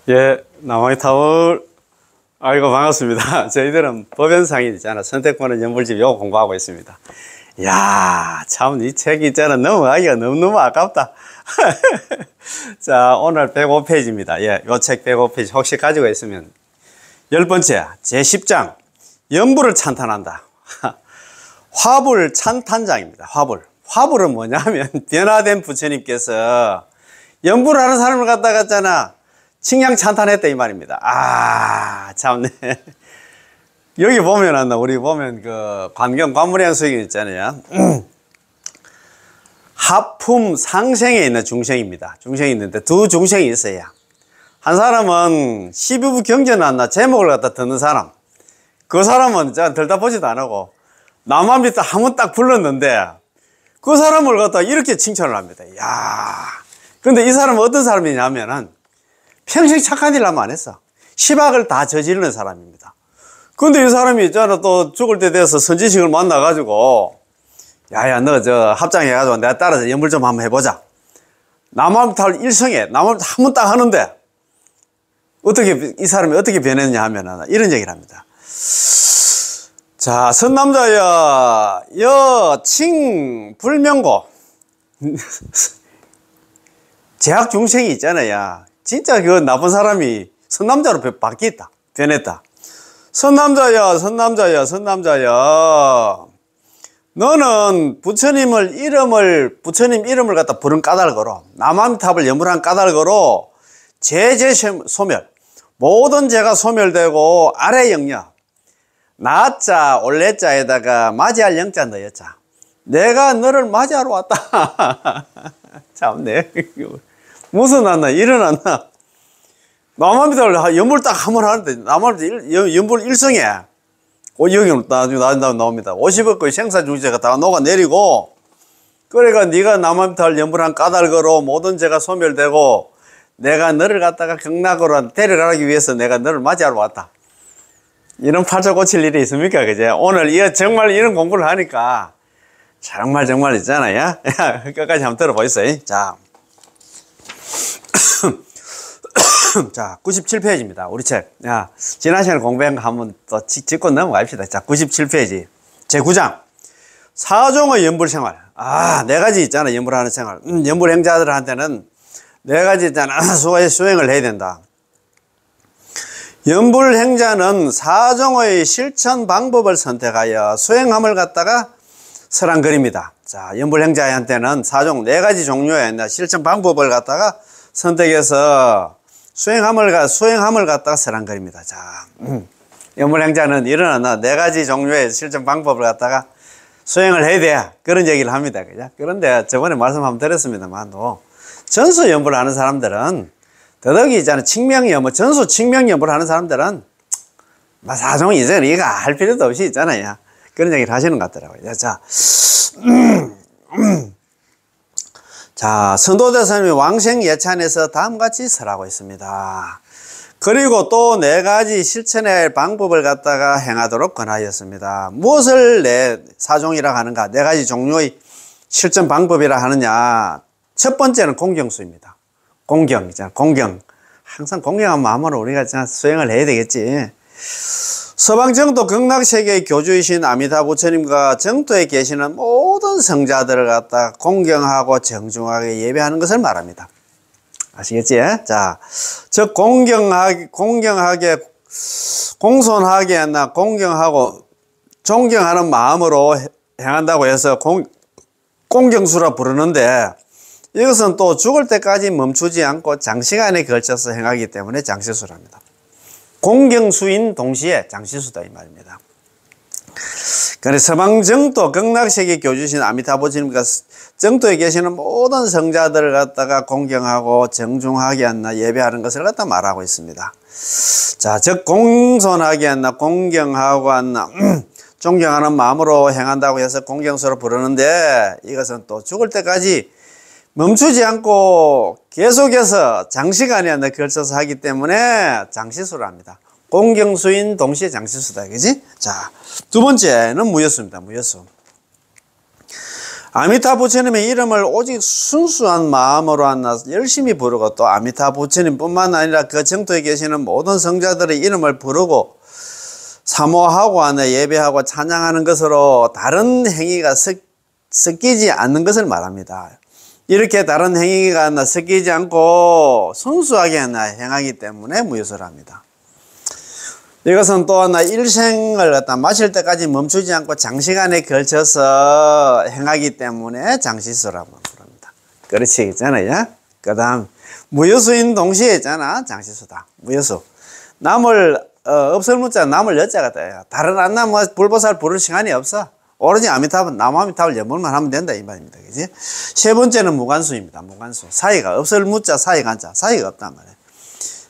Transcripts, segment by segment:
예, 남아의 타월. 아이고, 반갑습니다. 저희들은 법연상인 있잖아. 선택권은 연불집 요거 공부하고 있습니다. 이야, 참, 이 책이 있잖아. 넘어가기가 너무너무 아깝다. 자, 오늘 105페이지입니다. 예, 요 책 105페이지 혹시 가지고 있으면. 10번째, 제10장. 연불을 찬탄한다. 화불 찬탄장입니다. 화불. 화불은 뭐냐면, 변화된 부처님께서 연불하는 사람을 갖다가 있잖아. 칭양 찬탄했다 이 말입니다. 아, 참네. 여기 보면 우리 보면 그 관무량 수익 있잖아요. 하품 상생에 있는 중생입니다. 중생이 있는데 두 중생이 있어요. 한 사람은 12부 경전 났나 제목을 갖다 듣는 사람. 그 사람은 들다보지도 안 하고 나만 믿다 한번 딱 불렀는데 그 사람을 갖다 이렇게 칭찬을 합니다. 야, 근데 이 사람은 어떤 사람이냐면은 평생 착한 일 하면 안 했어. 시박을 다 저지르는 사람입니다. 근데 이 사람이 있잖아, 또 죽을 때 돼서 선지식을 만나가지고, 야야, 너 저 합장해가지고 내가 따라서 연불 좀 한번 해보자. 남함 탈 일성에, 남함 한번 딱 하는데, 이 사람이 어떻게 변했냐 하면은, 이런 얘기를 합니다. 자, 선남자여, 칭, 불명고. 제약 중생이 있잖아요. 진짜 그 나쁜 사람이 선남자로 바뀌었다. 변했다. 선남자야, 선남자야, 선남자야. 너는 부처님 이름을 갖다 부른 까닭으로, 남한탑을 연불한 까닭으로, 제제 소멸. 모든 죄가 소멸되고, 아래 영역. 나자, 올레자에다가 맞이할 영자 넣었자. 내가 너를 맞이하러 왔다. 참네. 무슨 났나? 일어났나? 남한미달 연불 딱 한 번 하는데, 연불 일성에, 여기 나옵니다. 50억의 생사중지가 다 녹아내리고, 그래가 네가 남한미달 연불한 까닭으로 모든 죄가 소멸되고, 내가 너를 갖다가 극락으로 데려가기 위해서 내가 너를 맞이하러 왔다. 이런 팔자 고칠 일이 있습니까? 그제? 오늘 정말 이런 공부를 하니까, 정말 있잖아요. 끝까지 한번 들어보세요. 자. 자, 97페이지입니다. 우리 책. 야, 지난 시간에 공부한 거 한번 또 짚고 넘어갑시다. 자, 97페이지. 제9장. 사종의 연불생활. 아, 4가지 있잖아. 연불하는 생활. 연불행자들한테는 4가지 있잖아. 수행을 해야 된다. 연불행자는 사종의 실천 방법을 선택하여 수행함을 갖다가 설한글입니다. 자, 연불행자한테는 사종 4가지 종류의 실천 방법을 갖다가 선택해서 수행함을 갖다가 설한글입니다. 자, 연불행자는 일어나나 4가지 종류의 실천 방법을 갖다가 수행을 해야 돼. 그런 얘기를 합니다. 그죠? 그런데 저번에 말씀 한번 드렸습니다만도 전수 연불 하는 사람들은 더더욱이 있잖아요. 전수 칭명 연불 하는 사람들은 사종 이제 이거 할 필요도 없이 있잖아요. 그런 얘기를 하시는 것 같더라고요. 자, 자, 선도대사님이 왕생 예찬에서 다음같이 설하고 있습니다. 그리고 또 4가지 실천의 방법을 갖다가 행하도록 권하였습니다. 무엇을 사종이라 하는가? 4가지 종류의 실천 방법이라 하느냐? 첫 번째는 공경수입니다. 공경이잖아. 공경. 항상 공경한 마음으로 우리가 수행을 해야 되겠지. 서방정토 극락세계의 교주이신 아미타 부처님과 정토에 계시는 모든 성자들을 갖다 공경하고 정중하게 예배하는 것을 말합니다. 아시겠지? 자, 즉 공경하게 공손하게 공경하고 존경하는 마음으로 행한다고 해서 공경수라 부르는데 이것은 또 죽을 때까지 멈추지 않고 장시간에 걸쳐서 행하기 때문에 장시수랍니다. 공경수인 동시에 장시수다 이 말입니다. 그래서 서방정토 극락세계 교주신 아미타부처님과 정토에 계시는 모든 성자들을 갖다가 공경하고 정중하게 예배하는 것을 갖다 말하고 있습니다. 자, 즉 공손하게 공경하고 존경하는 마음으로 행한다고 해서 공경수로 부르는데 이것은 또 죽을 때까지 멈추지 않고 계속해서 장시간에 걸쳐서 하기 때문에 장시수를 합니다. 공경수인 동시에 장시수다. 그지? 자, 두 번째는 무여수입니다. 무여수. 아미타 부처님의 이름을 오직 순수한 마음으로 한나 열심히 부르고, 또 아미타 부처님 뿐만 아니라 그 정토에 계시는 모든 성자들의 이름을 부르고 사모하고 하나 예배하고 찬양하는 것으로 다른 행위가 섞이지 않는 것을 말합니다. 이렇게 다른 행위가 하나 섞이지 않고 순수하게 하나 행하기 때문에 무효설합니다. 이것은 또 하나 일생을 갖다 마실 때까지 멈추지 않고 장시간에 걸쳐서 행하기 때문에 장시수라고 부릅니다. 그렇지, 있잖아요. 그 다음, 무효수인 동시에 있잖아. 장시수다. 무효수. 남을, 없을 문자, 남을 여자가 돼요. 다른 안나 뭐 불보살 부를 시간이 없어. 오로지 아미타불, 나무아미타불 연불만 하면 된다. 이 말입니다. 그지? 세 번째는 무관수입니다. 무관수. 사이가, 없을 문자, 사이가 한자. 사이가 없단 말이에요.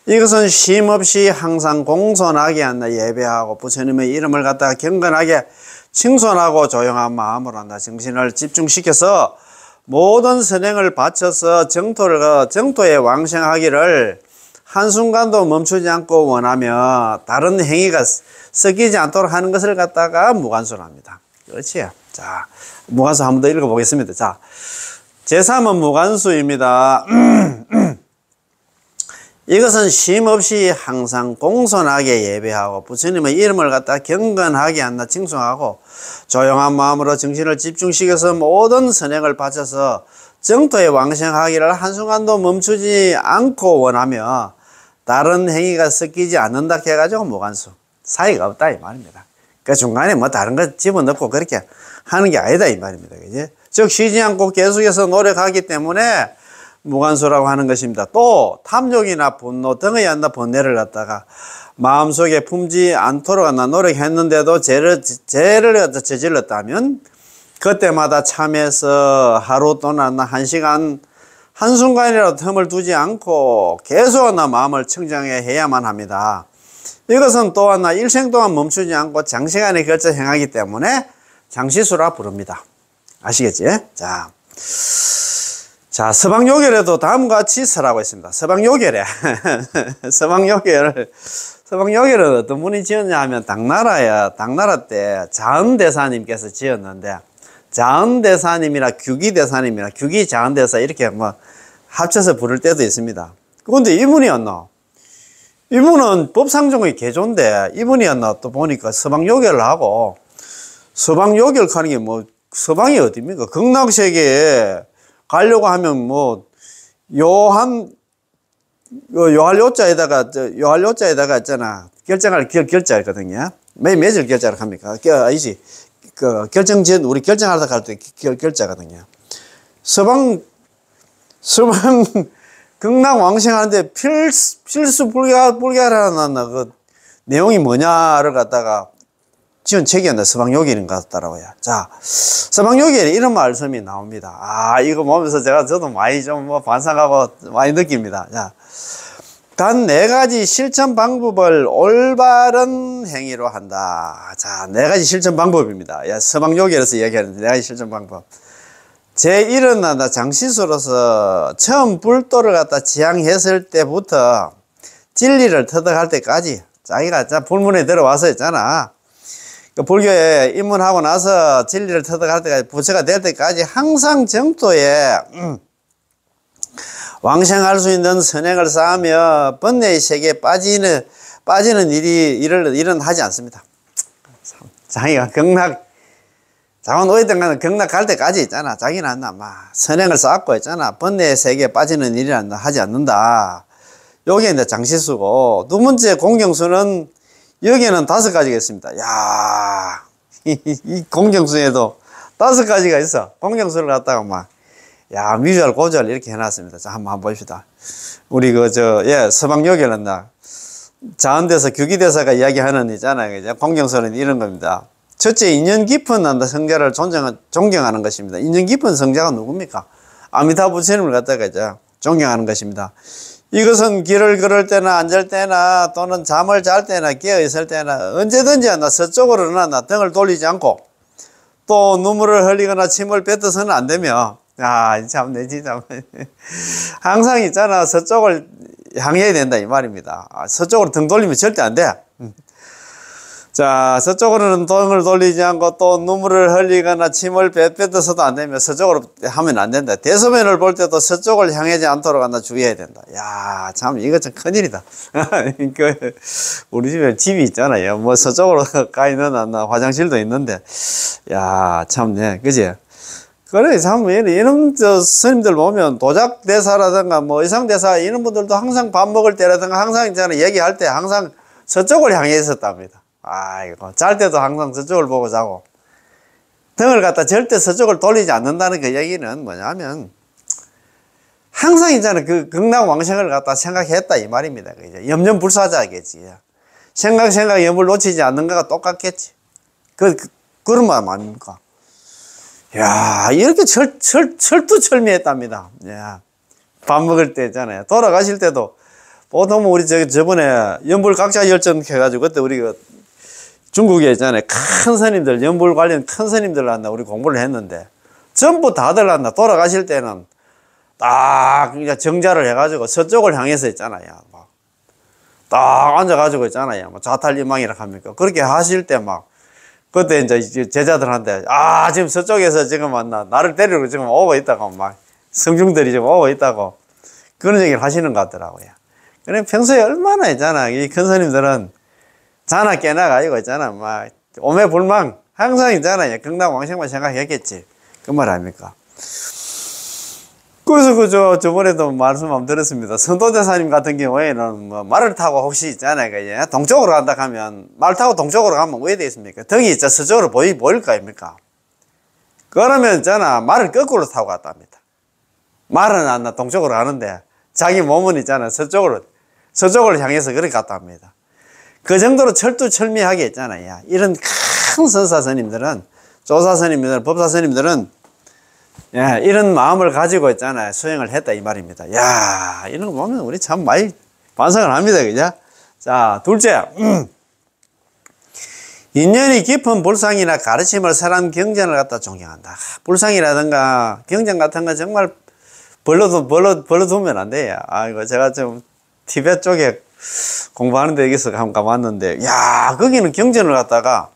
이것은 쉼없이 항상 공손하게 한다 예배하고 부처님의 이름을 갖다가 경건하게 칭송하고 조용한 마음으로 한다 정신을 집중시켜서 모든 선행을 바쳐서 정토에 왕생하기를 한순간도 멈추지 않고 원하며 다른 행위가 섞이지 않도록 하는 것을 갖다가 무관수랍니다. 그렇지? 자, 무관수 한 번 더 읽어보겠습니다. 자, 제3은 무관수입니다. 이것은 쉼없이 항상 공손하게 예배하고 부처님의 이름을 갖다 경건하게 한다 칭송하고 조용한 마음으로 정신을 집중시켜서 모든 선행을 바쳐서 정토에 왕생하기를 한순간도 멈추지 않고 원하며 다른 행위가 섞이지 않는다 해가지고 무관수. 사이가 없다 이 말입니다. 그 중간에 뭐 다른 거 집어넣고 그렇게 하는 게 아니다 이 말입니다. 그지? 즉 쉬지 않고 계속해서 노력하기 때문에 무관수라고 하는 것입니다. 또 탐욕이나 분노 등의 한나 번뇌를 갖다가 마음속에 품지 않도록 한나 노력했는데도 죄를 갖다 저질렀다면 그때마다 참해서 하루 또는 한 시간 한순간이라도 틈을 두지 않고 계속 한나 마음을 청정해야만 합니다. 이것은 또 하나 일생 동안 멈추지 않고 장시간에 걸쳐 행하기 때문에 장시수라 부릅니다. 아시겠지? 자, 서방요결에도 다음과 같이 설하고 있습니다. 서방요결에. 서방요결은 어떤 분이 지었냐 하면 당나라 때 자은대사님께서 지었는데, 자은대사님이나 규기대사님이나 규기자은대사 이렇게 뭐 합쳐서 부를 때도 있습니다. 그런데 이분이었나? 이분은 법상종의 개조인데, 이분이었나? 또 보니까 서방요결을 하고, 서방요결 하는 게 뭐, 서방이 어딥니까? 극락세계에 가려고 하면 뭐 요할요자에다가 있잖아 결정할 결자거든요. 매질 결자를 합니까? 아니지. 그 결정전 우리 결정하다 갈 때 결자거든요. 서방 극락 왕생하는데 필수 불가하라는 그 내용이 뭐냐를 갖다가 지은 책이었는데 서방요기인 것 같더라고요. 자, 서방요기에 이런 말씀이 나옵니다. 아, 이거 보면서 저도 많이 좀 뭐 반성하고 많이 느낍니다. 자, 단 4가지 실천 방법을 올바른 행위로 한다. 자, 4가지 실천 방법입니다. 야, 서방요기에서 이야기하는 4가지 실천 방법. 제1은 장시수로서 처음 불도를 갖다 지향했을 때부터 진리를 터득할 때까지 자기가 불문에 들어와서 있잖아. 불교에 입문하고 나서 진리를 터득할 때까지 부처가 될 때까지 항상 정토에 왕생할 수 있는 선행을 쌓으며 번뇌의 세계에 빠지는 일은 하지 않습니다. 자기가 자원 어디든 가는 극락 갈 때까지 있잖아. 자기는 선행을 쌓고 있잖아. 번뇌의 세계에 빠지는 일은 하지 않는다. 요게 이제 장시수고, 두 번째 공경수는 여기에는 5가지가 있습니다. 야, 이 공경수에도 5가지가 있어. 공경수를 갖다가 미주알, 고주알 이렇게 해놨습니다. 자, 한번 봅시다. 우리 서방요결은 자은대사, 규기대사가 이야기하는 있잖아요. 공경수는 이런 겁니다. 첫째, 인연 깊은 성자를 존경하는 것입니다. 인연 깊은 성자가 누굽니까? 아미타 부처님을 갖다가 존경하는 것입니다. 이것은 길을 걸을 때나 앉을 때나 또는 잠을 잘 때나 깨어 있을 때나 언제든지 서쪽으로나 등을 돌리지 않고 또 눈물을 흘리거나 침을 뱉어서는 안 되며, 참내 진짜 항상 있잖아 서쪽을 향해야 된다 이 말입니다. 서쪽으로 등 돌리면 절대 안 돼. 자, 서쪽으로는 등을 돌리지 않고 또 눈물을 흘리거나 침을 뱉어서도 안 되면 서쪽으로 하면 안 된다. 대소변을 볼 때도 서쪽을 향하지 않도록 한다 주의해야 된다. 야, 참 이거 좀 큰일이다. 우리 집에 집이 있잖아요. 뭐 서쪽으로 가 있는 화장실도 있는데, 야, 참, 네, 그지? 그래, 참, 이런 스님들 보면 도작대사라든가 뭐 의상대사 이런 분들도 항상 밥 먹을 때라든가 항상 있잖아요. 얘기할 때 항상 서쪽을 향해 있었답니다. 아이고, 잘 때도 항상 서쪽을 보고 자고. 등을 갖다 절대 서쪽을 돌리지 않는다는 그 얘기는 뭐냐면, 항상 있잖아요. 그 극락왕생을 갖다 생각했다 이 말입니다. 그죠? 염려불사자겠지. 생각, 염을 놓치지 않는 거가 똑같겠지. 그런 말 아닙니까? 야, 이렇게 철두철미했답니다. 야, 밥 먹을 때 있잖아요. 돌아가실 때도, 보통 우리 저번에 연불각자열전 해가지고, 그때 우리 중국에 있잖아요. 큰 스님들, 연불 관련 큰 스님들 한다. 우리 공부를 했는데, 전부 다들 한다. 돌아가실 때는 딱 그냥 정자를 해가지고 서쪽을 향해서 있잖아요. 막 딱 앉아가지고 있잖아요. 뭐 자탈리망이라 합니까? 그렇게 하실 때 막, 그때 이제 제자들한테, 아, 지금 서쪽에서 지금 나를 데리러 지금 오고 있다고, 막, 성중들이 지금 오고 있다고, 그런 얘기를 하시는 것 같더라고요. 그래, 평소에 얼마나 있잖아. 이 큰 스님들은 자나 깨나 가지고 있잖아. 막, 오매불망, 항상 있잖아요. 극락왕생만 생각했겠지. 그 말 아닙니까? 그래서 저번에도 말씀 한번 들었습니다. 선도대사님 같은 경우에는 뭐 말을 타고 혹시 있잖아요. 그죠? 동쪽으로 간다 하면, 말 타고 동쪽으로 가면 왜 되겠습니까? 등이 있자 서쪽으로 보일 거 아닙니까? 그러면 있잖아. 말을 거꾸로 타고 갔답니다. 말은 안 나 동쪽으로 가는데, 자기 몸은 있잖아. 서쪽을 향해서 그렇게 갔답니다. 그 정도로 철두철미하게 있잖아요. 이런 큰 선사스님들은, 조사스님들은, 법사스님들은, 예, 이런 마음을 가지고 있잖아요. 수행을 했다 이 말입니다. 야, 이런 거 보면 우리 참 많이 반성을 합니다. 그죠? 자, 둘째. 인연이 깊은 불상이나 가르침을 사람 경전을 갖다 존경한다. 불상이라든가 경전 같은 거 정말 벌러두면 안 돼요. 아이고, 제가 좀 티베트 쪽에 공부하는 데 여기서 한번 가봤는데, 야, 거기는 경전을 갖다가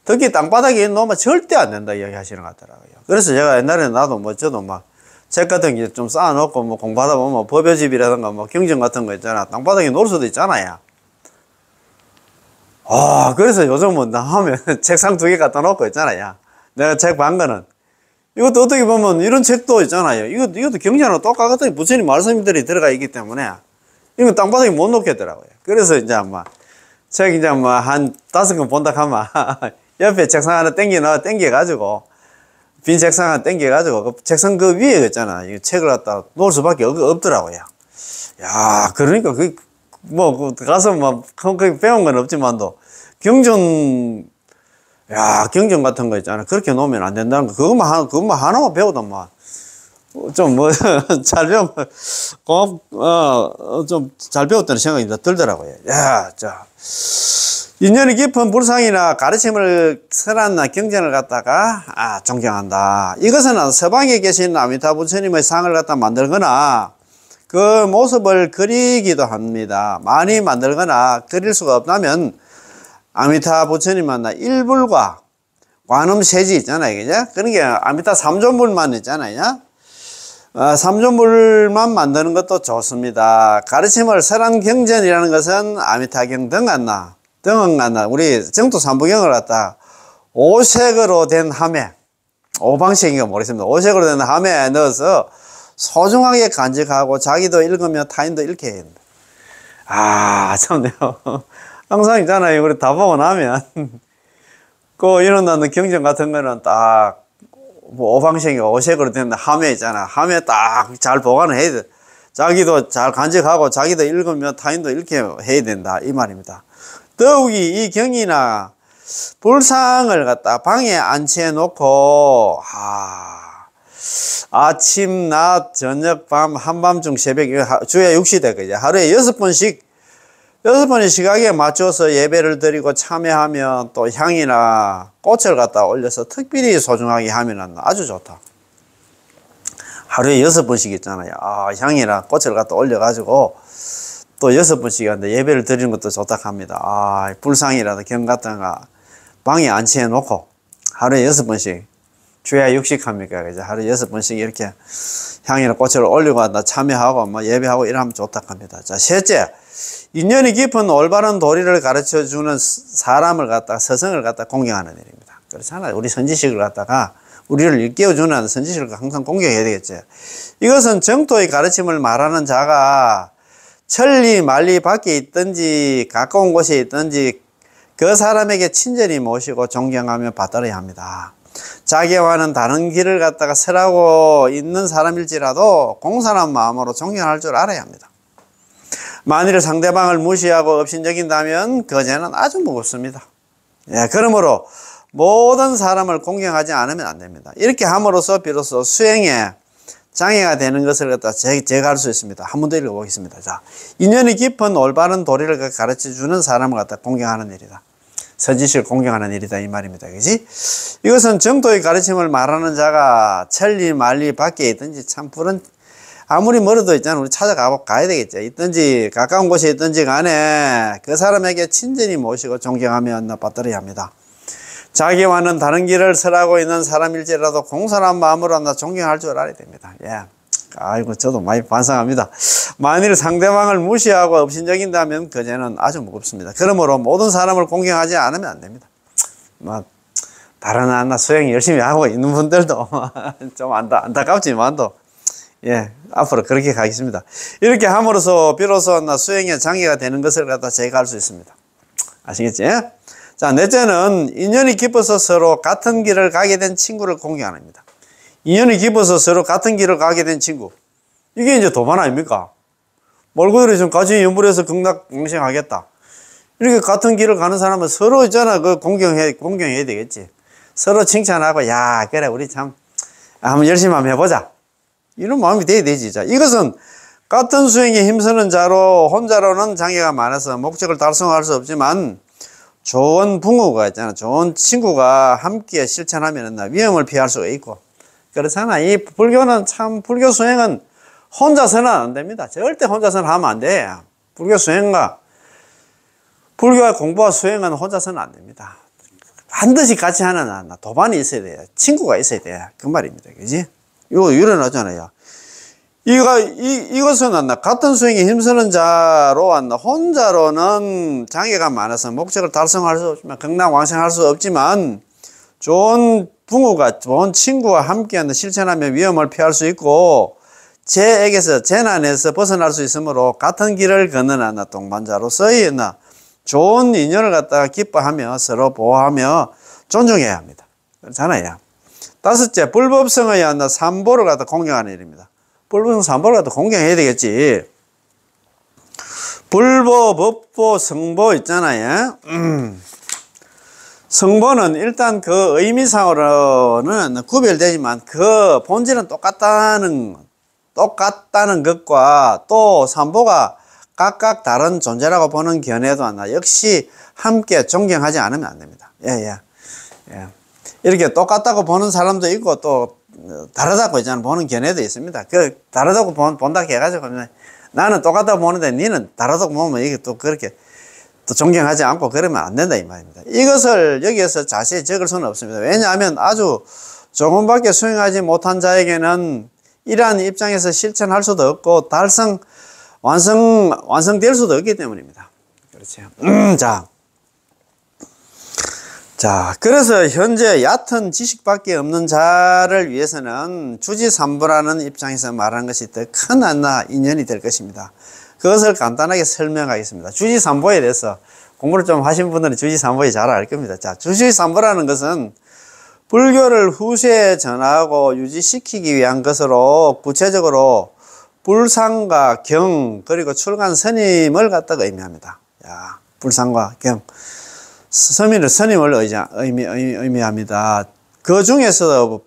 특히 땅바닥에 놓으면 절대 안 된다 이야기 하시는 것 같더라고요. 그래서 제가 옛날에 저도 막 책 같은 게 좀 쌓아놓고 뭐 공부하다 보면 법요집이라든가 뭐 경전 같은 거 있잖아. 땅바닥에 놓을 수도 있잖아요. 아, 그래서 요즘은 나 하면 책상 2개 갖다 놓고 있잖아요. 내가 책 본 거는. 이것도 어떻게 보면 이런 책도 있잖아요. 이것도 경전하고 똑같은 부처님 말씀들이 들어가 있기 때문에 이거 땅바닥에 못 놓겠더라고요. 그래서 이제 책 이제 한 5권 본다 하면 옆에 책상 하나 땡겨가지고, 빈 책상 하나 땡겨가지고, 그 책상 그 위에 있잖아. 이 책을 갖다 놓을 수밖에 없더라고요. 야, 그러니까 가서 배운 건 없지만도, 경전 같은 거 있잖아. 그렇게 놓으면 안 된다는 거. 그것만 하나만 배우다 잘 배우면, 좀 잘 배웠다는 생각이 들더라고요. 야, 자. 인연이 깊은 불상이나 가르침을 설한나 경전을 갖다가 존경한다. 이것은 서방에 계신 아미타 부처님의 상을 갖다 만들거나 그 모습을 그리기도 합니다. 많이 만들거나 그릴 수가 없다면 아미타 부처님은 일불과 관음세지 있잖아요. 그죠? 그러니까 아미타 삼존불만 있잖아요. 삼존불만 만드는 것도 좋습니다. 가르침을 설한 경전이라는 것은 아미타경 등은 우리 정토 삼부경을 갖다 오색으로 된 함에, 오방색인가 모르겠습니다. 오색으로 된 함에 넣어서 소중하게 간직하고 자기도 읽으며 타인도 읽게 해야 된다. 아, 참네요. 항상 있잖아요. 우리 다 보고 나면 일어나는 경전 같은 거는 딱 오방색이 오색으로 된 함에 있잖아. 함에 딱 잘 보관을 해야 돼. 자기도 잘 간직하고 자기도 읽으며 타인도 읽게 해야 된다 이 말입니다. 더욱이 이 경이나 불상을 갖다 방에 안치해 놓고 아침, 낮, 저녁, 밤, 한밤중, 새벽 주에 6시대 그죠? 하루에 6번씩 시각에 맞춰서 예배를 드리고 참여하면 또 향이나 꽃을 갖다 올려서 특별히 소중하게 하면 아주 좋다. 하루에 6번씩 있잖아요. 향이나 꽃을 갖다 올려가지고 또 6번씩 한데 예배를 드리는 것도 좋다 합니다. 아, 불상이라도 경 같은 거 방에 안치해 놓고 하루에 6번씩 주야 육식합니까? 그래서 하루에 6번씩 이렇게 향이나 꽃을 올리고 한다 참여하고 뭐 예배하고 이러면 좋다 합니다. 자, 셋째, 인연이 깊은 올바른 도리를 가르쳐 주는 사람을 갖다가 서성을 갖다 공경하는 일입니다. 그렇잖아요. 우리 선지식을 갖다가 우리를 일깨워주는 선지식을 항상 공경해야 되겠죠. 이것은 정토의 가르침을 말하는 자가 천리 만리 밖에 있든지 가까운 곳에 있든지 그 사람에게 친절히 모시고 존경하며 받들어야 합니다. 자기와는 다른 길을 갖다가 설하고 있는 사람일지라도 공손한 마음으로 존경할 줄 알아야 합니다. 만일 상대방을 무시하고 업신여긴다면 그 죄는 아주 무겁습니다. 예, 그러므로 모든 사람을 공경하지 않으면 안 됩니다. 이렇게 함으로써 비로소 수행에 장애가 되는 것을 갖다 제거할 수 있습니다. 한 번 더 읽어보겠습니다. 자, 인연이 깊은 올바른 도리를 가르쳐 주는 사람을 갖다 공경하는 일이다. 선지식을 공경하는 일이다 이 말입니다. 그지? 이것은 정도의 가르침을 말하는 자가 천리 만리 밖에 있든지 참 푸른 아무리 멀어도 있잖아. 우리 가야 되겠죠. 있든지 가까운 곳에 있든지 간에 그 사람에게 친절히 모시고 존경하며 받들어야 합니다. 자기와는 다른 길을 설하고 있는 사람일지라도 공손한 마음으로 존경할 줄 알아야 됩니다. 예. 아이고, 저도 많이 반성합니다. 만일 상대방을 무시하고 업신여긴다면 그 죄는 아주 무겁습니다. 그러므로 모든 사람을 공경하지 않으면 안 됩니다. 뭐, 다른 수행 열심히 하고 있는 분들도 좀 안타깝지만도, 예, 앞으로 그렇게 가겠습니다. 이렇게 함으로써 비로소 수행에 장애가 되는 것을 갖다 제거할 수 있습니다. 아시겠지? 자, 넷째는 인연이 깊어서 서로 같은 길을 가게 된 친구를 공경하는 겁니다. 인연이 깊어서 서로 같은 길을 가게 된 친구. 이게 이제 도반 아닙니까? 몰고들이 좀 같이 연불해서 극락공생하겠다. 이렇게 같은 길을 가는 사람은 서로 있잖아. 공경해야 되겠지. 서로 칭찬하고, 야, 그래, 우리 참, 한번 열심히 한번 해보자. 이런 마음이 돼야 되지. 자, 이것은 같은 수행에 힘쓰는 자로 혼자로는 장애가 많아서 목적을 달성할 수 없지만 좋은 부모가 있잖아. 좋은 친구가 함께 실천하면 위험을 피할 수가 있고. 그렇잖아. 이 불교는 참, 불교 수행은 혼자서는 안 됩니다. 절대 혼자서는 하면 안 돼. 불교 수행과, 불교와 공부와 수행은 혼자서는 안 됩니다. 반드시 같이 하는 도반이 있어야 돼요. 친구가 있어야 돼. 그 말입니다. 그지? 이거 일어나잖아요. 이것은 같은 수행에 힘쓰는 자로 혼자로는 장애가 많아서 목적을 달성할 수 없지만, 극락왕생할 수 없지만, 좋은 부모가, 좋은 친구와 함께 실천하면 위험을 피할 수 있고, 재에게서, 재난에서 벗어날 수 있으므로 같은 길을 걷는 동반자로서의 좋은 인연을 갖다가 기뻐하며 서로 보호하며 존중해야 합니다. 그렇잖아요. 다섯째, 불법성의 삼보를 갖다 공경하는 일입니다. 불법성 삼보를 갖다 공경해야 되겠지. 불보, 법보, 성보 있잖아요. 성보는 일단 그 의미상으로는 구별되지만 그 본질은 똑같다는 것과 또 삼보가 각각 다른 존재라고 보는 견해도 역시 함께 존경하지 않으면 안 됩니다. 예. 이렇게 똑같다고 보는 사람도 있고 또 다르다고 있잖아요. 보는 견해도 있습니다. 그 다르다고 본다 해가지고 나는 똑같다고 보는데 니는 다르다고 보면 이게 또 그렇게 또 존경하지 않고 그러면 안 된다 이 말입니다. 이것을 여기에서 자세히 적을 수는 없습니다. 왜냐하면 아주 조금밖에 수행하지 못한 자에게는 이러한 입장에서 실천할 수도 없고 완성될 수도 없기 때문입니다. 그렇죠. 자, 그래서 현재 얕은 지식밖에 없는 자를 위해서는 주지삼보라는 입장에서 말하는 것이 더 큰 인연이 될 것입니다. 그것을 간단하게 설명하겠습니다. 주지삼보에 대해서 공부를 좀 하신 분들은 주지삼보에 잘 알 겁니다. 자, 주지삼보라는 것은 불교를 후세에 전하고 유지시키기 위한 것으로 구체적으로 불상과 경 그리고 출간 스님을 갖다가 의미합니다. 야, 불상과 경. 스님을 의미합니다. 그 중에서도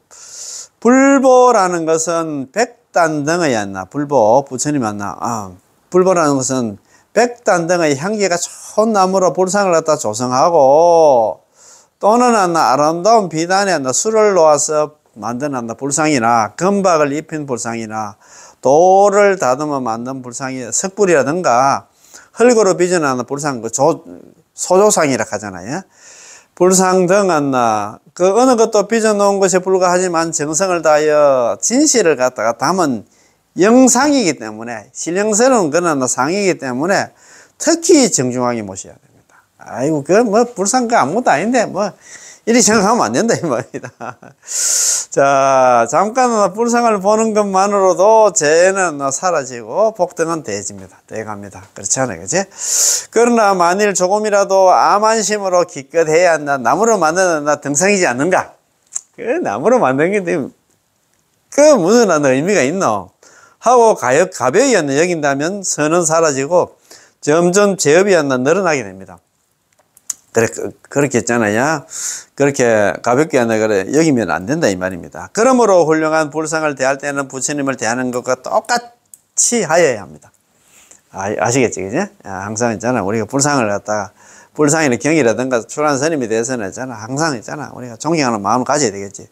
불보라는 것은 백단등의 불보, 부처님 불보라는 것은 백단등의 향기가 좋은 나무로 불상을 갖다 조성하고 또는 아름다운 비단에 술을 놓아서 만든 불상이나 금박을 입힌 불상이나 돌을 다듬어 만든 불상이 석불이라든가 흙으로 빚어나는 불상, 소조상이라 하잖아요. 불상 등 안나 그 어느 것도 빚어놓은 것에 불과하지만 정성을 다하여 진실을 갖다가 담은 영상이기 때문에, 신령스러운 그런 상이기 때문에 특히 정중하게 모셔야 됩니다. 아이고, 불상 아무것도 아닌데, 이리 생각하면 안 된다, 이 말입니다. 자, 잠깐 불상을 보는 것만으로도 죄는 사라지고 복등은 대해집니다. 대해갑니다. 그렇지 않아요, 그치? 그러나 만일 조금이라도 암안심으로 기껏해야 한다. 나무로 만드는 등성이지 않는가? 그 나무로 만든 게 무슨 의미가 있노? 하고 가벼이 여긴다면 선은 사라지고 점점 제업이 늘어나게 됩니다. 그렇게 했잖아요. 그렇게 가볍게 여기면 안 된다 이 말입니다. 그러므로 훌륭한 불상을 대할 때는 부처님을 대하는 것과 똑같이 하여야 합니다. 아시겠지, 그지? 항상 있잖아. 우리가 불상을 갖다가, 불상이나 경이라든가 출한 스님에 대해서는 있잖아. 항상 있잖아. 우리가 존경하는 마음을 가져야 되겠지.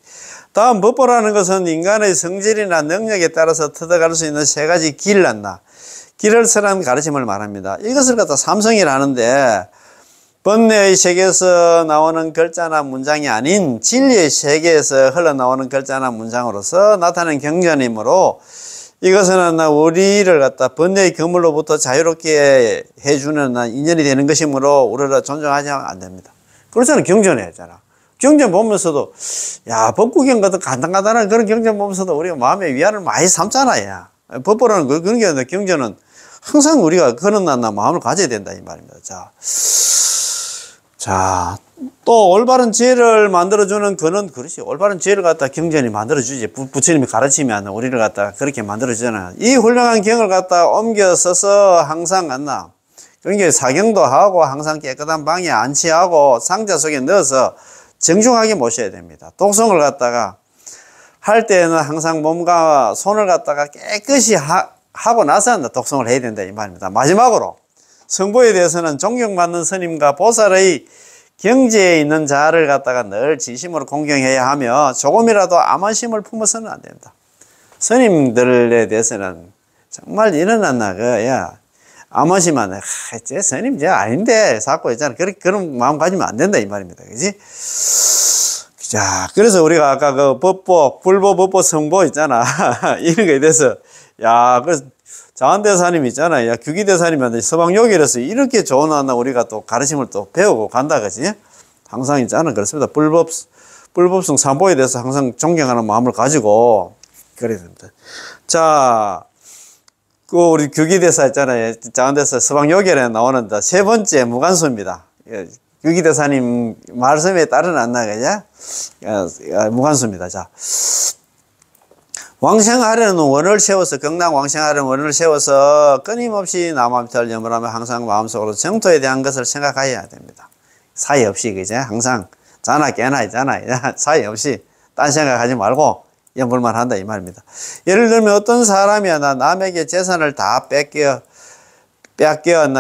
다음 법보라는 것은 인간의 성질이나 능력에 따라서 터득할 수 있는 세 가지 길을 설한 가르침을 말합니다. 이것을 갖다 삼성이라 하는데, 번뇌의 세계에서 나오는 글자나 문장이 아닌 진리의 세계에서 흘러나오는 글자나 문장으로서 나타나는 경전이므로 이것은 우리를 갖다 번뇌의 그물로부터 자유롭게 해주는 인연이 되는 것이므로 우리를 존중하지 안 됩니다. 그렇잖아. 경전에 했잖아. 경전 보면서도, 법구경 같은 간단간단한 그런 경전 보면서도 우리가 마음의 위안을 많이 삼잖아요. 법보라는 그런 게 아니라 경전은 항상 우리가 그런 마음을 가져야 된다, 이 말입니다. 자, 또 올바른 지혜를 만들어주는 그렇지. 올바른 지혜를 갖다 경전이 만들어주지. 부처님이 가르치면 우리를 갖다 그렇게 만들어주잖아. 이 훌륭한 경을 갖다 옮겨 써서 항상 그러니까 사경도 하고 항상 깨끗한 방에 안치하고 상자 속에 넣어서 정중하게 모셔야 됩니다. 독송을 갖다가 할 때는 항상 몸과 손을 갖다가 깨끗이 하고 나서 독송을 해야 된다 이 말입니다. 마지막으로 성보에 대해서는 존경받는 스님과 보살의 경지에 있는 자를 갖다가 늘 진심으로 공경해야 하며 조금이라도 암환심을 품어서는 안 된다. 스님들에 대해서는 정말 일어났나 암환심만 제 스님 제 아닌데 자꾸 있잖아. 그런 마음 가지면 안 된다 이 말입니다. 그지? 자, 그래서 우리가 아까 불보, 법보, 성보 있잖아. 이런 거에 대해서 그래서 자한대사님 있잖아요. 규기대사님한테 서방요기라서 이렇게 좋은 우리가 또 가르침을 또 배우고 간다, 그지? 항상 있잖아. 그렇습니다. 불법성 삼보에 대해서 항상 존경하는 마음을 가지고, 그래야 됩니다. 자, 우리 규기대사 있잖아요. 자한대사 서방요기에 나오는 세 번째 무간수입니다. 규기대사님 말씀에 따르는 무간수입니다. 자. 왕생하려는 원을 세워서, 경락 왕생하려는 원을 세워서 끊임없이 남함탈 염을하며 항상 마음속으로 정토에 대한 것을 생각해야 됩니다. 사이 없이, 그제? 항상 자나 깨나 있잖아. 사이 없이 딴 생각하지 말고 염불만 한다 이 말입니다. 예를 들면 어떤 사람이 남에게 재산을 다 빼앗겨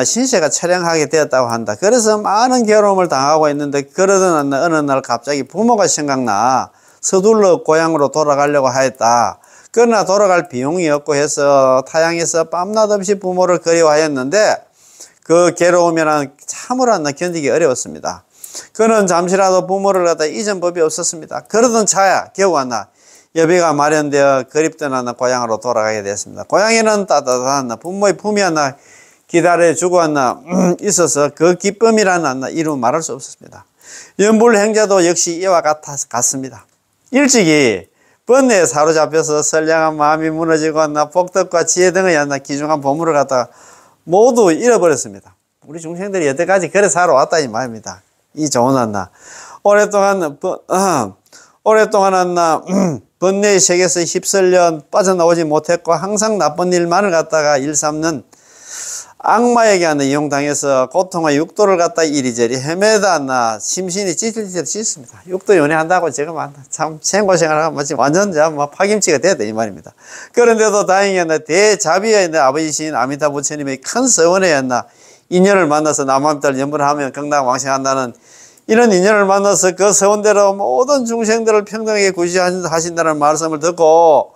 신세가 처량하게 되었다고 한다. 그래서 많은 괴로움을 당하고 있는데 그러던 어느 날 갑자기 부모가 생각나 서둘러 고향으로 돌아가려고 하였다. 그러나 돌아갈 비용이 없고 해서 타향에서 밤낮 없이 부모를 그리워하였는데 그 괴로움이란 참으로 견디기 어려웠습니다. 그는 잠시라도 부모를 갖다 잊은 법이 없었습니다. 그러던 차야 겨우 여비가 마련되어 그립던 고향으로 돌아가게 됐습니다. 고향에는 따뜻한 부모의 품이 기다려주고 있어서 그 기쁨이라는 이루 말할 수 없었습니다. 연불행자도 역시 이와 같습니다. 일찍이 번뇌에 사로잡혀서 선량한 마음이 무너지고 복덕과 지혜 등의 귀중한 보물을 갖다가 모두 잃어버렸습니다. 우리 중생들이 여태까지 그래 살아왔다 이 말입니다. 이 좋은 오랫동안 번뇌의 세계에서 휩쓸려 빠져나오지 못했고 항상 나쁜 일만을 갖다가 일삼는 악마에게 이용당해서 고통과 육도를 갖다 이리저리 헤매다 심신이 찢을 찢습니다. 육도 연애한다고 지금 참 생고생을 하고 완전 파김치가 됐다 이 말입니다. 그런데도 다행히 대자비의 아버지신 아미타 부처님의 큰 서원에 인연을 만나서 남함탈 염불을 하면 경락왕생한다는 이런 인연을 만나서 그 서원대로 모든 중생들을 평등하게 구시하신다는 말씀을 듣고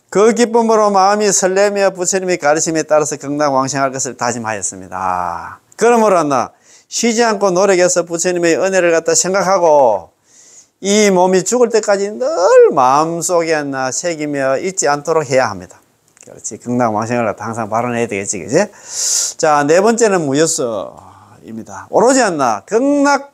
그 기쁨으로 마음이 설레며 부처님의 가르침에 따라서 건강왕생할 것을 다짐하였습니다. 그러므로 나 쉬지 않고 노력해서 부처님의 은혜를 갖다 생각하고 이 몸이 죽을 때까지 늘 마음속에 새기며 잊지 않도록 해야 합니다. 그렇지. 건강왕생을 갖다 항상 발언해야 되겠지, 그지? 자, 네 번째는 무여서입니다. 오로지 극락에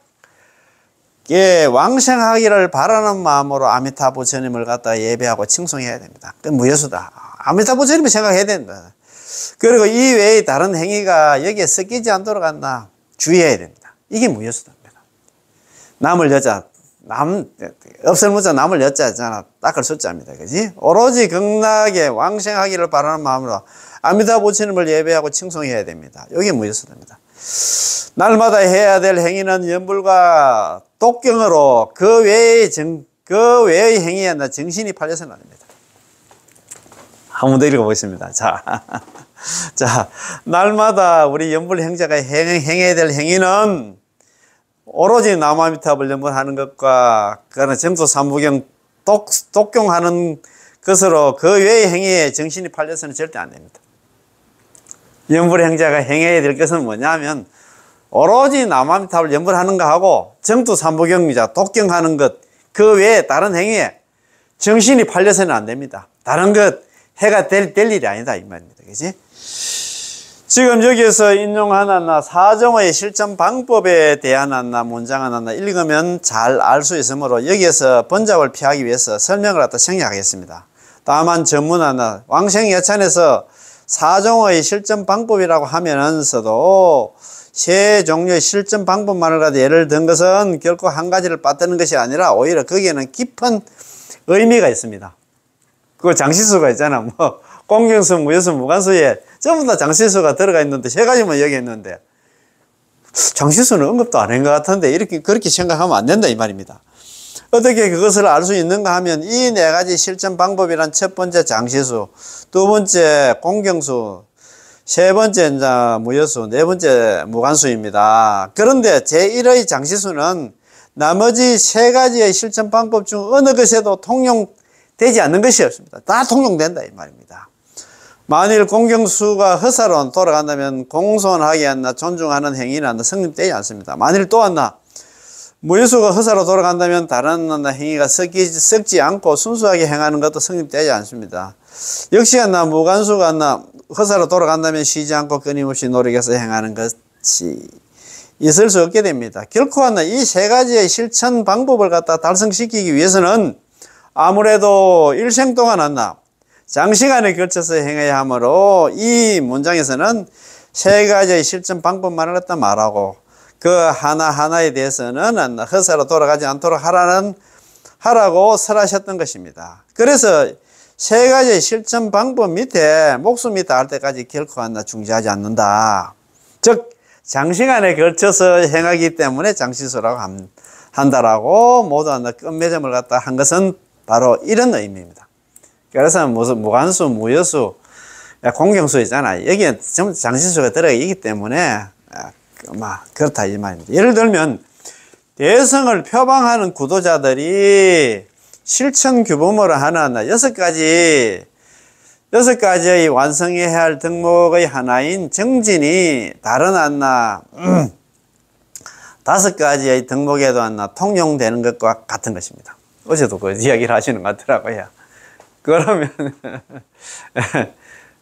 왕생하기를 바라는 마음으로 아미타 부처님을 갖다 예배하고 칭송해야 됩니다. 그 무여수다. 아미타 부처님을 생각해야 된다. 그리고 이 외에 다른 행위가 여기에 섞이지 않도록 주의해야 됩니다. 이게 무여수답니다. 남을 여자, 없을 무자 남을 여자잖아. 닦을 숫자입니다. 그지? 오로지 극락에 왕생하기를 바라는 마음으로 아미타 부처님을 예배하고 칭송해야 됩니다. 이게 무여수답니다. 날마다 해야 될 행위는 연불과 독경으로 그 외의 행위에 정신이 팔려서는 안 됩니다. 한 번 더 읽어보겠습니다. 자, 날마다 우리 연불 행자가 행해야 될 행위는 오로지 나무아미타불 연불하는 것과 그는 정도 삼부경 독경하는 것으로 그 외의 행위에 정신이 팔려서는 절대 안 됩니다. 연불 행자가 행해야 될 것은 뭐냐면 오로지 나무아미타불 연불하는 것하고 정도 삼부경이자 독경하는 것 그 외에 다른 행위에 정신이 팔려서는 안 됩니다. 다른 것 해가 될 일이 아니다 이 말입니다. 그지? 지금 여기에서 인용하는 사정의 실천 방법에 대한 문장을 읽으면 잘 알 수 있으므로 여기에서 번잡을 피하기 위해서 설명을 갖다 생략하겠습니다. 다만 전문한 왕생예찬에서 사정의 실천 방법이라고 하면서도 세 종류의 실천 방법만을 가지고 예를 든 것은 결코 한 가지를 빠뜨는 것이 아니라 오히려 거기에는 깊은 의미가 있습니다. 그 장시수가 있잖아. 공경수, 무여수, 무관수에 전부 다 장시수가 들어가 있는데 세 가지만 여기 있는데 장시수는 언급도 안 한 것 같은데 그렇게 생각하면 안 된다 이 말입니다. 어떻게 그것을 알 수 있는가 하면 이 네 가지 실천 방법이란 첫 번째 장시수, 두 번째 공경수, 세 번째 무여수, 네 번째 무관수입니다. 그런데 제1의 장시수는 나머지 세 가지의 실천 방법 중 어느 것에도 통용되지 않는 것이 없습니다. 다 통용된다 이 말입니다. 만일 공경수가 허사로 돌아간다면 공손하게 존중하는 행위는 성립되지 않습니다. 만일 또 무여수가 허사로 돌아간다면 다른 행위가 섞지 않고 순수하게 행하는 것도 성립되지 않습니다. 역시 무관수가 허사로 돌아간다면 쉬지 않고 끊임없이 노력해서 행하는 것이 있을 수 없게 됩니다. 결코 이 세 가지의 실천 방법을 갖다 달성시키기 위해서는 아무래도 일생 동안 장시간에 걸쳐서 행해야 하므로 이 문장에서는 세 가지의 실천 방법만을 갖다 말하고 그 하나하나에 대해서는 허사로 돌아가지 않도록 하라고 설하셨던 것입니다. 그래서 세 가지의 실천 방법 밑에 목숨이 닿을 때까지 결코 중지하지 않는다. 즉 장시간에 걸쳐서 행하기 때문에 장시수라고 한다라고 모두 끝맺음을 갖다 한 것은 바로 이런 의미입니다. 그래서 무슨 무관수, 무여수, 공경수 있잖아. 여기에 전부 장시수가 들어가 있기 때문에 그렇다 이 말입니다. 예를 들면 대성을 표방하는 구도자들이 실천 규범으로 하는 여섯 가지의 완성해야 할 덕목의 하나인 정진이 다른 다섯 가지의 덕목에도 통용되는 것과 같은 것입니다. 어제도 그 이야기를 하시는 것 같더라고요. 그러면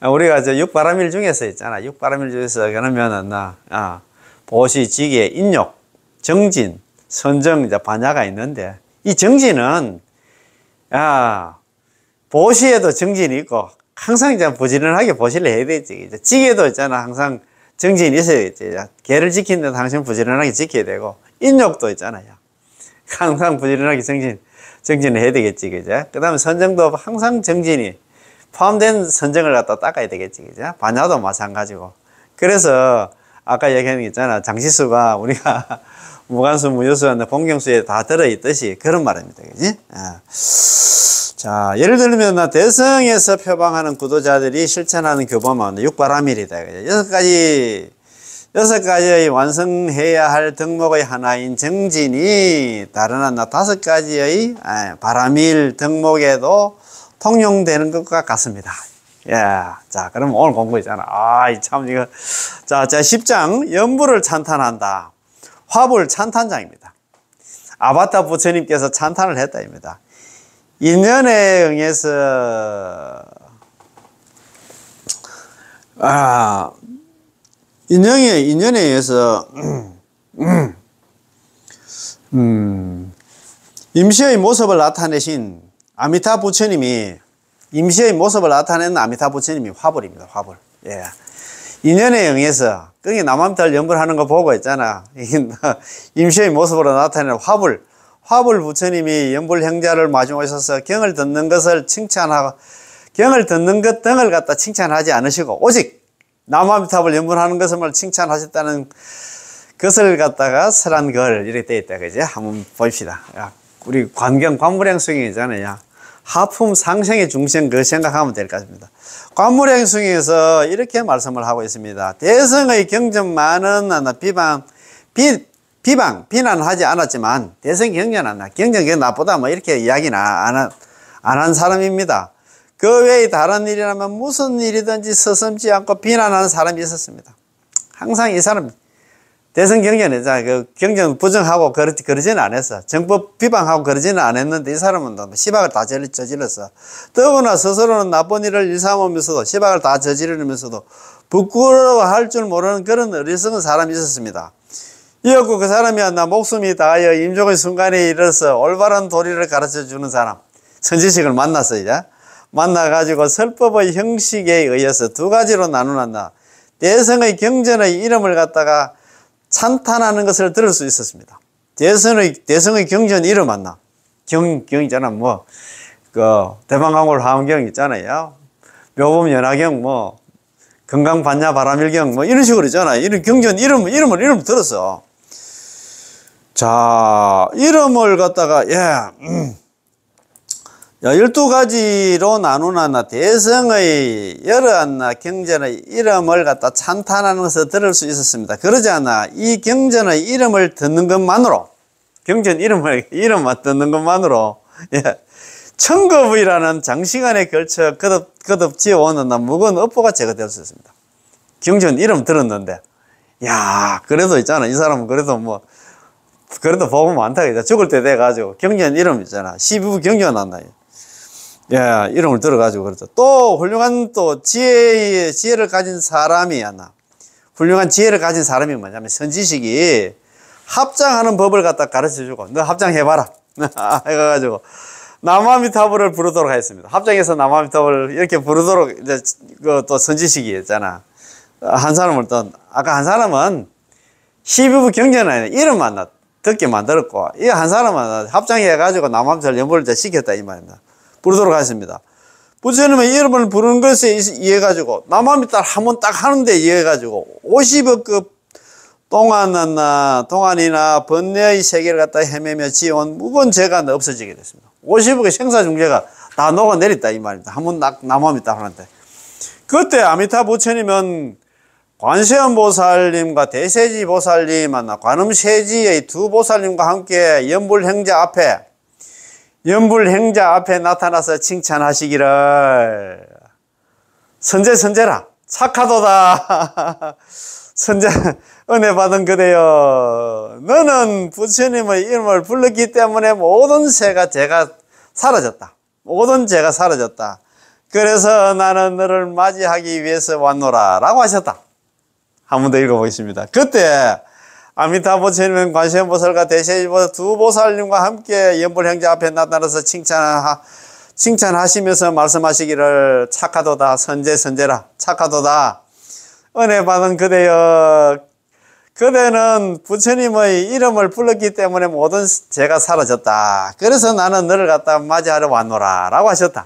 우리가 육바라밀 중에서 있잖아. 육바라밀 중에서 그러면은 보시, 지계, 인욕, 정진, 선정, 반야가 있는데 이 정진은 보시에도 정진이 있고 항상 부지런하게 보시를 해야 되지. 지계도 있잖아. 항상 정진이 있어야지. 계를 지키는데 항상 부지런하게 지켜야 되고 인욕도 있잖아요. 항상 부지런하게 정진을 해야 되겠지. 그죠? 그 다음에 선정도 항상 정진이 포함된 선정을 갖다 닦아야 되겠지. 그죠? 반야도 마찬가지고. 그래서 아까 얘기한 게 있잖아. 장시수가 우리가 무관수, 무여수, 공경수에 다 들어있듯이 그런 말입니다. 그지? 자, 예를 들면 대성에서 표방하는 구도자들이 실천하는 규범은 육바라밀이다. 여섯 가지의 완성해야 할 덕목의 하나인 정진이 다른 다섯 가지의 바라밀 덕목에도 통용되는 것과 같습니다. 예. 자, 그럼 오늘 공부 있잖아. 참, 이거. 자, 제 10장, 연불을 찬탄한다. 화불 찬탄장입니다. 아바타 부처님께서 찬탄을 했다입니다. 인연에 응해서, 인연에 의해서, 임시의 모습을 나타내신 아미타 부처님이, 임시의 모습을 나타내는 아미타 부처님이 화불입니다. 화불. 예. 인연에 응해서, 그게 남암탈 연불하는 거 보고 있잖아. 임시의 모습으로 나타내는 화불. 화불 부처님이 연불 행자를 마주오셔서 경을 듣는 것을 칭찬하고, 경을 듣는 것 등을 갖다 칭찬하지 않으시고, 오직 남암탑을 연불하는 것을 칭찬하셨다는 것을 갖다가 설한 걸 이렇게 되어 있다. 그지? 한번 봅시다. 우리 관물행수행이잖아요. 하품 상생의 중생 그 생각하면 될 것 같습니다. 관물행수행에서 이렇게 말씀을 하고 있습니다. 대성의 경전만은 비난하지 않았지만 대성이 경전한다. 경전이 나쁘다 뭐 이렇게 이야기는 안 한 사람입니다. 그 외에 다른 일이라면 무슨 일이든지 서슴지 않고 비난하는 사람이 있었습니다. 항상 이 사람 대성 경전에 그 경전 부정하고 그러지는 않았어. 정법 비방하고 그러지는 않았는데 이 사람은 시박을 다 저질렀어. 더구나 스스로는 나쁜 일을 일삼으면서도 시박을 다 저지르면서도 부끄러워할 줄 모르는 그런 어리석은 사람이 있었습니다. 이었고 그 사람이 나 목숨이 다하여 임종의 순간에 이르러서 올바른 도리를 가르쳐 주는 사람 선지식을 만났어. 이제 만나가지고 설법의 형식에 의해서 두 가지로 나누는다. 대성의 경전의 이름을 갖다가 찬탄하는 것을 들을 수 있었습니다. 대성의 경전 이름 맞나? 경 있잖아. 대방강월 화엄경 있잖아요. 묘범 연화경, 건강반야 바라밀경, 이런 식으로 있잖아. 이런 경전 이름을 들었어. 자, 이름을 갖다가, 12가지로 나누나 대성의 여러 경전의 이름을 갖다 찬탄하는 것을 들을 수 있었습니다. 그러지 않아 이 경전의 이름을 듣는 것만으로, 경전 이름만 듣는 것만으로, 천거부이라는 장시간에 걸쳐 거듭 지어오는 무거운 업보가 제거될 수 있습니다. 경전 이름 들었는데, 그래도 있잖아. 이 사람은 그래도 복음 많다. 죽을 때 돼가지고 경전 이름 있잖아. 12부 경전 한다. 이름을 들어가지고 그렇죠. 또 훌륭한 지혜를 가진 사람이 훌륭한 지혜를 가진 사람이 뭐냐면 선지식이 합장하는 법을 갖다 가르쳐주고 너 합장해봐라 해가지고 남아미타불을 부르도록 하였습니다. 합장해서 남아미타불을 이렇게 부르도록 이제 또 선지식이 있잖아. 한 사람은 아까 한 사람은 12부 경전에 이름만 듣게 만들었고 이 한 사람은 합장해가지고 남아미타불 연불을 시켰다 이 말입니다. 부르도록 하였습니다. 부처님의 이름을 부르는 것에 의해가지고 남아미탈 한번 딱 하는데 의해가지고 50억급 동안이나 번뇌의 세계를 갖다 헤매며 지어온 무거운 죄가 없어지게 됐습니다. 50억의 생사중죄가 다 녹아내렸다 이 말입니다. 한번 딱 남아미탈 하는데 그때 아미타 부처님은 관세음 보살님과 대세지 보살님 관음세지의 두 보살님과 함께 연불행자 앞에 나타나서 칭찬하시기를 선제라 착하도다 선제 은혜 받은 그대여 너는 부처님의 이름을 불렀기 때문에 모든 죄가 사라졌다. 모든 죄가 사라졌다. 그래서 나는 너를 맞이하기 위해서 왔노라 라고 하셨다. 한 번 더 읽어보겠습니다. 그때 아미타 부처님은 관세음보살과 대세지보살 두 보살님과 함께 연불행자 앞에 나타나서 칭찬하시면서 말씀하시기를 착하도다 선제라 착하도다 은혜 받은 그대여 그대는 부처님의 이름을 불렀기 때문에 모든 죄가 사라졌다. 그래서 나는 너를 갖다 맞이하러 왔노라 라고 하셨다.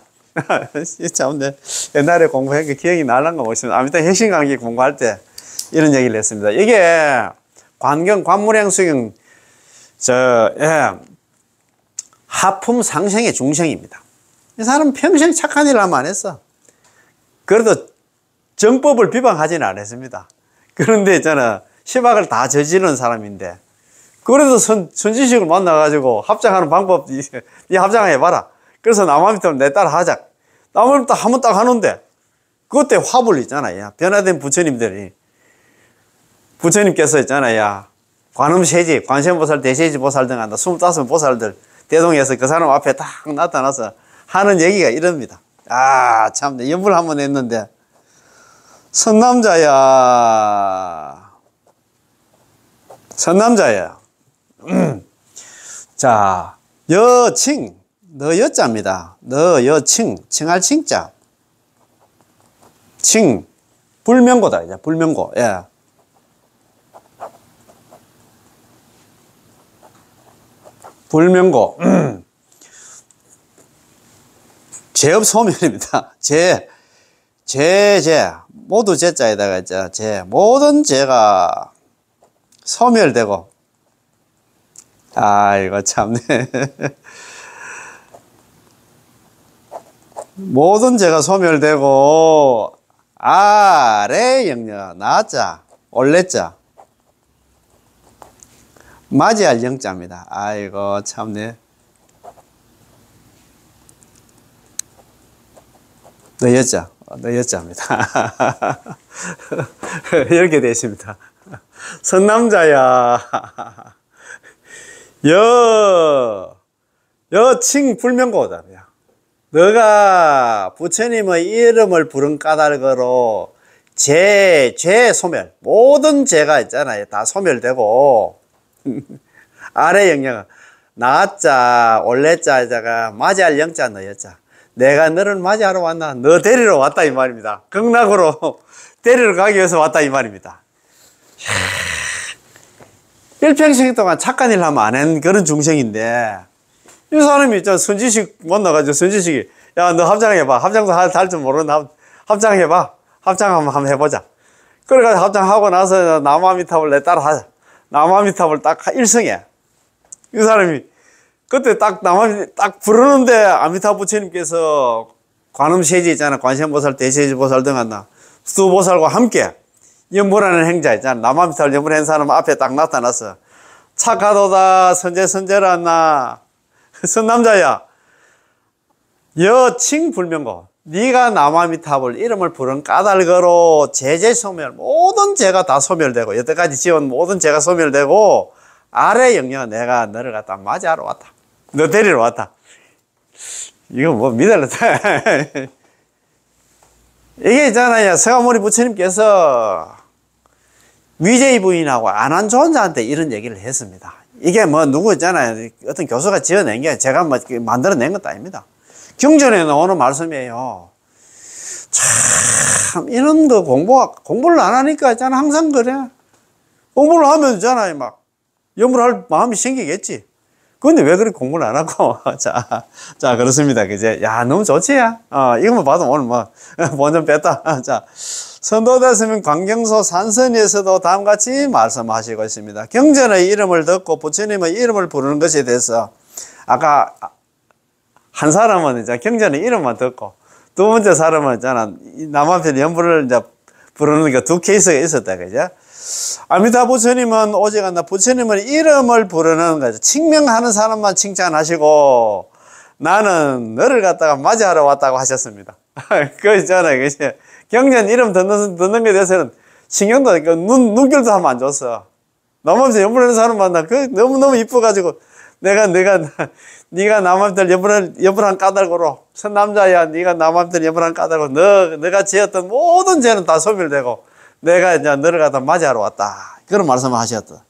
참 옛날에 공부한 게 기억이 날란가 모르겠습니다. 아미타 핵심 강의 공부할 때 이런 얘기를 했습니다. 이게 관물행수경, 하품 상생의 중생입니다. 이 사람은 평생 착한 일을 하면 안 했어. 그래도 정법을 비방하지는 않았습니다. 그런데 있잖아, 시박을 다 저지르는 사람인데, 그래도 선지식을 만나가지고 합장하는 방법, 이 합장해봐라. 그래서 남아미터 내 따라 하자. 남을 딱 하면 딱 하는데, 그때 화불 있잖아요. 변화된 부처님들이. 부처님께서 있잖아요. 관음세지, 관세음보살, 대세지보살 등 한다. 25보살들 대동에서 그 사람 앞에 딱 나타나서 하는 얘기가 이럽니다. 아, 참, 연불 한번 했는데, 선남자야. 선남자야. 자, 여칭. 너 여자입니다. 너 여칭. 칭할 칭자. 칭. 불명고다. 이제 불명고. 예. 불명고. 죄업 소멸입니다. 죄. 모두 죄자에다가 죄. 모든 죄가 소멸되고. 아이고, 참네. 모든 죄가 소멸되고, 아래 영녀, 나자, 올레자. 맞이할 영자입니다. 아이고, 참네. 너 여자입니다. 이렇게 되어 있습니다. 선남자야. 여칭 불명고다. 너가 부처님의 이름을 부른 까닭으로 죄 소멸. 모든 죄가 있잖아요. 다 소멸되고. 아래 영녀가 나자, 올레자에다가 맞이할 영자, 너 여자. 내가 너를 맞이하러 왔나? 너 데리러 왔다 이 말입니다. 극락으로 데리러 가기 위해서 왔다 이 말입니다. 일평생 동안 착한 일 하면 안 한 그런 중생인데, 이 사람이 저 선지식 만나가지고 선지식이, 야, 너 합장해봐. 합장도 할 줄 모르는데 합장해봐. 합장 한번 해보자. 그래가지고 합장하고 나서 나무아미탑을 내 따라 하자. 나무아미탑을 딱 일성해. 이 사람이 그때 딱 딱 부르는데 아미타 부처님께서 관음세지 있잖아. 관세음보살, 대세지보살 등 한다. 수보살과 함께 연불하는 행자 있잖아. 나무아미타를 연불한 사람 앞에 딱 나타났어. 착하도다 선제라나. 선남자야. 여칭 불명고. 네가 나무아미탑을 이름을 부른 까닭으로 죄 소멸, 모든 죄가 다 소멸되고, 여태까지 지은 모든 죄가 소멸되고, 아래 영녀가 내가 너를 갖다 맞이하러 왔다. 너 데리러 왔다. 이거 뭐 믿을랬다. 이게 있잖아요. 서가모니 부처님께서 위제이 부인하고 안한존자한테 이런 얘기를 했습니다. 이게 뭐 누구 있잖아요. 어떤 교수가 지어낸 게 제가 뭐 만들어낸 것도 아닙니다. 경전에 나오는 말씀이에요. 참, 이런 거 공부를 안 하니까 있잖아. 항상 그래. 공부를 하면 있잖아요. 막, 염불할 마음이 생기겠지. 근데 왜 그렇게 공부를 안 하고. 자, 그렇습니다. 그제. 야, 너무 좋지, 야. 이거만 봐도 오늘 뭐, 본전 뺐다. 자, 선도됐으면 광경소 산선에서도 다음같이 말씀하시고 있습니다. 경전의 이름을 듣고 부처님의 이름을 부르는 것에 대해서, 아까, 한 사람은 이제 경전의 이름만 듣고, 두 번째 사람은 있잖아, 남한편 연불을 이제 부르는 게 두 케이스가 있었다, 그죠? 아미타 부처님은 오직 부처님의 이름을 부르는 거죠. 칭명하는 사람만 칭찬하시고, 나는 너를 갖다가 맞이하러 왔다고 하셨습니다. 그거 있잖아요, 그지? 경전 이름 듣는 것에 대해서는 신경도, 눈길도 하면 안 줬어. 남한편 연불하는 사람 만나, 너무너무 이뻐가지고, 네가 남한테 여불한 까닭으로, 선남자야, 네가 남한테 여불한 까닭으로, 너가 지었던 모든 죄는 다 소멸되고, 내가 이제 너를 갖다 맞이하러 왔다. 그런 말씀을 하셨다.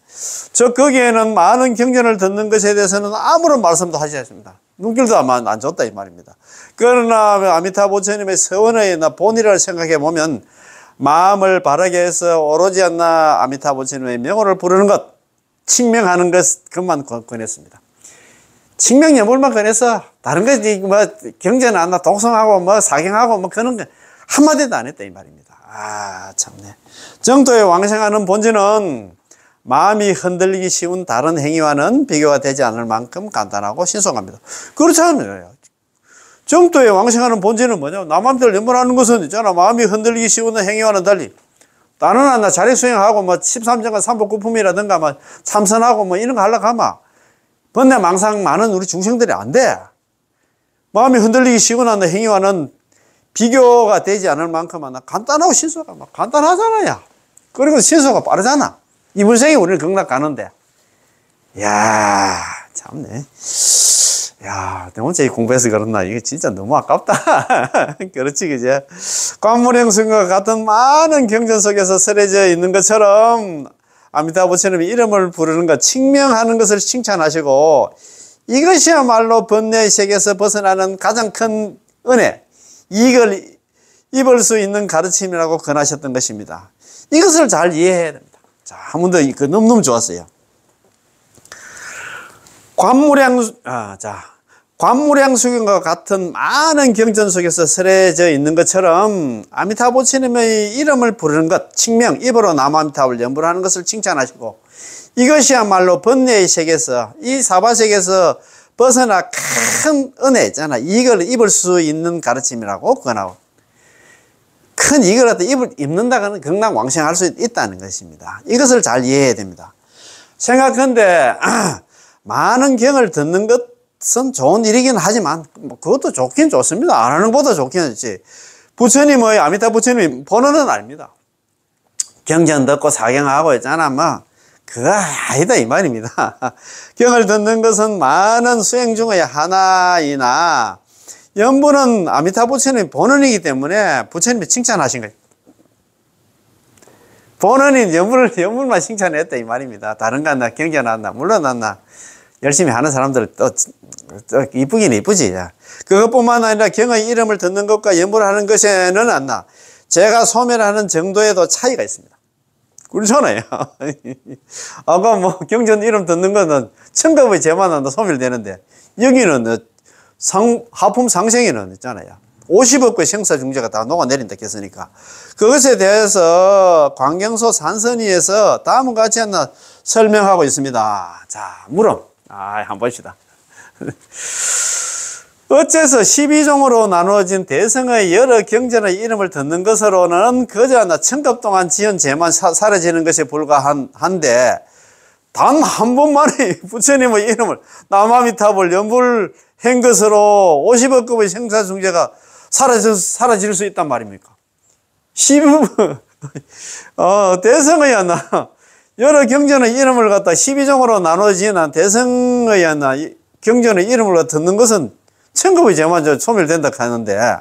거기에는 많은 경전을 듣는 것에 대해서는 아무런 말씀도 하지 않습니다. 눈길도 안 줬다, 이 말입니다. 그러나 아미타 부처님의 서원의 본의를 생각해 보면, 마음을 바르게 해서 오로지 아미타 부처님의 명호를 부르는 것, 칭명하는 것, 그것만 권했습니다. 칭명 예물만 권해서, 다른 거, 뭐, 경전 안 나, 독성하고, 뭐, 사경하고, 뭐, 그런 거, 한마디도 안 했다, 이 말입니다. 아, 참네. 정토에 왕생하는 본질은 마음이 흔들리기 쉬운 다른 행위와는 비교가 되지 않을 만큼 간단하고 신속합니다. 그렇지 않아요. 정토에 왕생하는 본질은 뭐냐? 남한테를 연물하는 것은 있잖아. 마음이 흔들리기 쉬운 행위와는 달리. 다른 자리 수행하고, 뭐, 13정간 삼복구품이라든가, 뭐, 참선하고, 뭐, 이런 거 하려고 하면, 번뇌 망상 많은 우리 중생들이 안 돼. 마음이 흔들리기 쉬운 행위와는 비교가 되지 않을 만큼 간단하고 신수가 막 간단하잖아요. 그리고 신수가 빠르잖아. 이분생이 우리는 극락 가는데. 이야, 참네. 야, 내 혼자 이 공부해서 그렇나? 이게 진짜 너무 아깝다. 그렇지, 그제? 관무량 수행과 같은 많은 경전 속에서 설해져 있는 것처럼 아미타부 부처님이 이름을 부르는 것, 칭명하는 것을 칭찬하시고 이것이야말로 번뇌의 세계에서 벗어나는 가장 큰 은혜, 이걸 입을 수 있는 가르침이라고 권하셨던 것입니다. 이것을 잘 이해해야 됩니다. 자, 한 번 더, 너무너무 좋았어요. 관무량 수경과 같은 많은 경전 속에서 설해져 있는 것처럼 아미타부 부처님의 이름을 부르는 것, 칭명, 입으로 남아미타부를 연부를 하는 것을 칭찬하시고 이것이야말로 번뇌의 세계에서, 이 사바세계에서 벗어나 큰 은혜 있잖아. 이걸 입을 수 있는 가르침이라고 권하고, 큰 이걸 갖다 입는다고는 극락왕생할 수 있다는 것입니다. 이것을 잘 이해해야 됩니다. 생각한데 많은 경을 듣는 것은 좋은 일이긴 하지만 그것도 좋긴 좋습니다. 안 하는 것보다 좋긴 하지. 부처님의 아미타 부처님이 본원은 아닙니다. 경전 듣고 사경하고 있잖아. 그거 아니다 이 말입니다. 경을 듣는 것은 많은 수행 중의 하나이나 연부는 아미타 부처님 본원이기 때문에 부처님이 칭찬하신 거예요. 본원인 연불만 칭찬했다 이 말입니다. 다른 거 한다, 경전 한다, 물론 한다. 열심히 하는 사람들 또 이쁘긴 이쁘지. 그것뿐만 아니라 경의 이름을 듣는 것과 연불을 하는 것에는 안나 제가 소멸하는 정도에도 차이가 있습니다. 그렇잖아요. 아까 경전 이름 듣는 거는 청급의 제만 소멸되는데 여기는 하품 상생에는 있잖아요. 50억 의 생사 중재가 다 녹아내린다 했으니까 그것에 대해서 광경소 산선위에서 다음과 같이 하나 설명하고 있습니다. 자, 물음. 한번 봅시다. 어째서 12종으로 나누어진 대성의 여러 경전의 이름을 듣는 것으로는 그저 천급 동안 지은 죄만 사라지는 것에 불과한데 단 한 번만에 부처님의 이름을 남아미타불 연불한 것으로 50억 급의 생사중재가 사라질 수 있단 말입니까? 대성의 여러 경전의 이름을 갖다 12종으로 나눠진 대성의 경전의 이름을 듣는 것은 천급의 죄만 소멸된다 하는데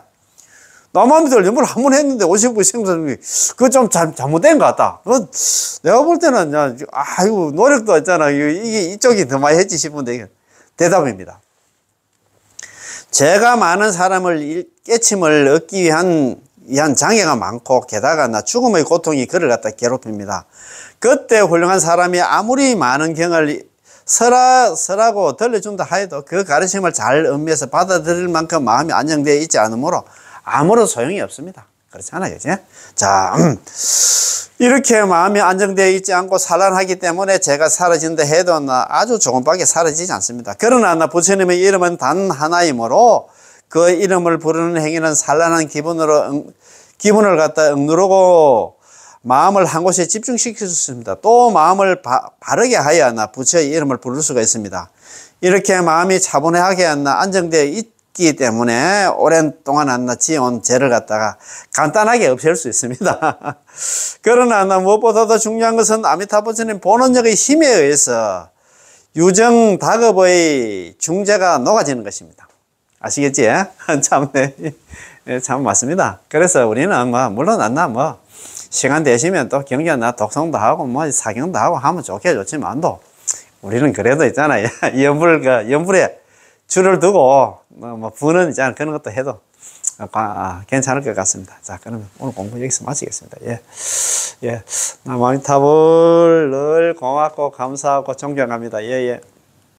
남아미타불 연불 한 번 했는데 50억 생사중재 그거 좀 잘못된 것 같다. 내가 볼 때는 아이고 노력도 했잖아. 이쪽이 더 많이 했지 싶은데 대답입니다. 제가 많은 사람을 깨침을 얻기 위한 장애가 많고 게다가 죽음의 고통이 그를 갖다 괴롭힙니다. 그때 훌륭한 사람이 아무리 많은 경을 서라고 들려준다 하여도 그 가르침을 잘 음미해서 받아들일 만큼 마음이 안정되어 있지 않으므로 아무런 소용이 없습니다. 그렇잖아요, 그치? 자, 이렇게 마음이 안정되어 있지 않고 산란하기 때문에 제가 사라진다 해도 아주 조금밖에 사라지지 않습니다. 그러나 부처님의 이름은 단 하나이므로 그 이름을 부르는 행위는 산란한 기분을 갖다 억누르고 마음을 한 곳에 집중시킬 수 있습니다. 또 마음을 바르게 하여 부처의 이름을 부를 수가 있습니다. 이렇게 마음이 차분하게 안정되어 있기 때문에 오랜 동안 지어온 죄를 갖다가 간단하게 없앨 수 있습니다. 그러나 무엇보다도 중요한 것은 아미타부 부처님 본원력의 힘에 의해서 유정 다급의 중재가 녹아지는 것입니다. 아시겠지? 참 맞습니다. 그래서 우리는 물론 시간 되시면 또 경전 독성도 하고 사경도 하고 하면 좋지만도 우리는 그래도 있잖아요. 연불에 줄을 두고 부는 있잖아요. 그런 것도 해도 괜찮을 것 같습니다. 자, 그러면 오늘 공부 여기서 마치겠습니다. 남아미타불 늘 고맙고 감사하고 존경합니다. 예.